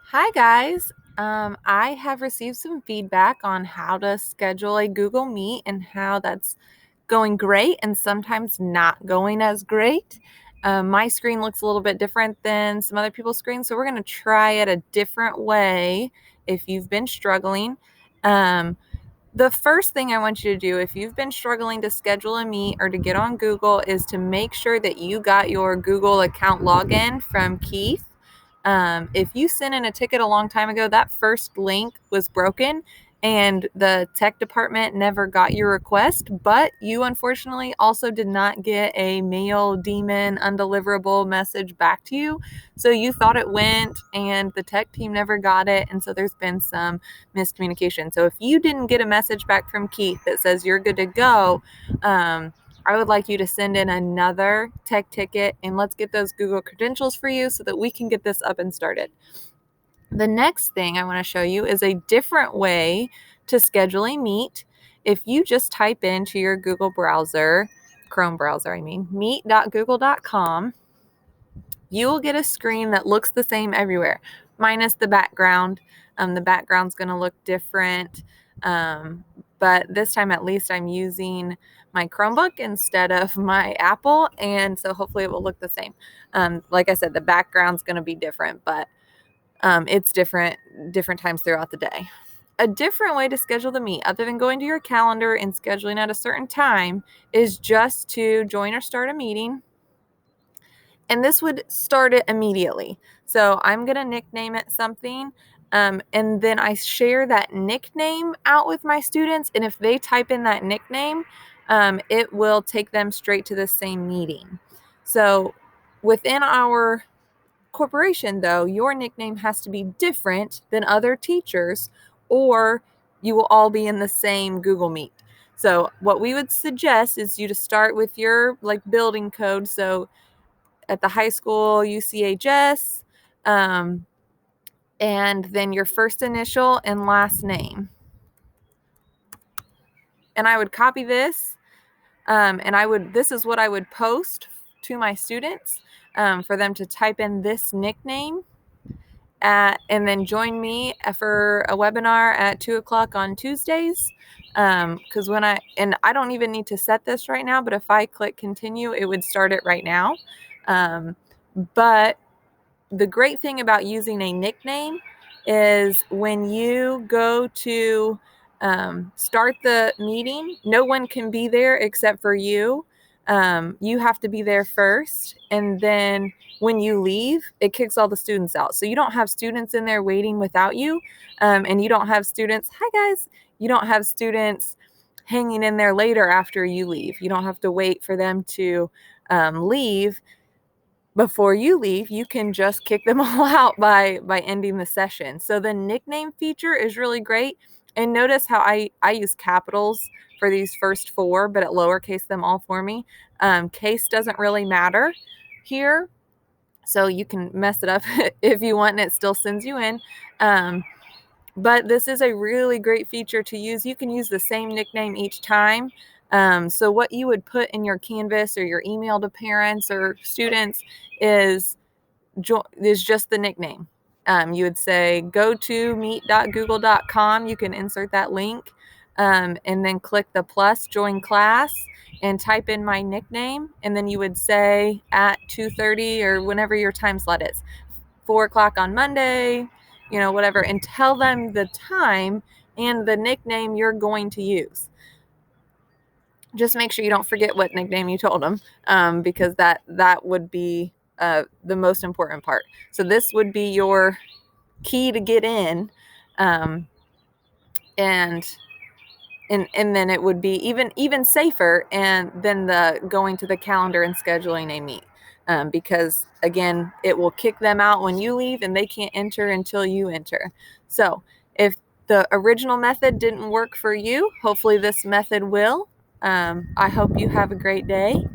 Hi, guys. I have received some feedback on how to schedule a Google Meet and how that's going great and sometimes not going as great. My screen looks a little bit different than some other people's screens, so we're going to try it a different way if you've been struggling. Um, the first thing I want you to do, if you've been struggling to schedule a meet or to get on Google, is to make sure that you got your Google account login from Keith. If you sent in a ticket a long time ago, that first link was broken and the tech department never got your request, but you unfortunately also did not get a mail demon undeliverable message back to you. So you thought it went and the tech team never got it. And so there's been some miscommunication. So if you didn't get a message back from Keith that says you're good to go, I would like you to send in another tech ticket and let's get those Google credentials for you so that we can get this up and started. The next thing I want to show you is a different way to schedule a meet. If you just type into your Google browser, Chrome browser, meet.google.com, you will get a screen that looks the same everywhere, minus the background. The background's going to look different, but this time at least I'm using my Chromebook instead of my Apple, and so hopefully it will look the same. Like I said, the background's going to be different, but it's different times throughout the day. A different way to schedule the meet, other than going to your calendar and scheduling at a certain time, is just to join or start a meeting. And this would start it immediately. So I'm going to nickname it something. And then I share that nickname out with my students. And if they type in that nickname, it will take them straight to the same meeting. So within our corporation, though, your nickname has to be different than other teachers, or you will all be in the same Google Meet. So what we would suggest is you to start with your building code. So at the high school, UCHS, and then your first initial and last name. And I would copy this, this is what I would post to my students for them to type in this nickname and then join me for a webinar at 2:00 on Tuesdays. Because I don't even need to set this right now, but if I click continue, it would start it right now. But the great thing about using a nickname is when you go to start the meeting, no one can be there except for you. You have to be there first, and then when you leave, it kicks all the students out. So you don't have students in there waiting without you, and you don't have students, hi guys, you don't have students hanging in there later after you leave. You don't have to wait for them to leave. Before you leave, you can just kick them all out by ending the session. So the nickname feature is really great. And notice how I use capitals for these first four, but it lowercase them all for me. Case doesn't really matter here. So you can mess it up if you want, and it still sends you in. But this is a really great feature to use. You can use the same nickname each time. So what you would put in your Canvas or your email to parents or students is just the nickname. You would say go to meet.google.com. You can insert that link and then click the plus join class and type in my nickname. And then you would say at 2:30 or whenever your time slot is, 4:00 on Monday, whatever, and tell them the time and the nickname you're going to use. Just make sure you don't forget what nickname you told them, because that would be the most important part. So this would be your key to get in, and then it would be even safer and then the going to the calendar and scheduling a meet, because again, it will kick them out when you leave and they can't enter until you enter. So if the original method didn't work for you, hopefully this method will. I hope you have a great day.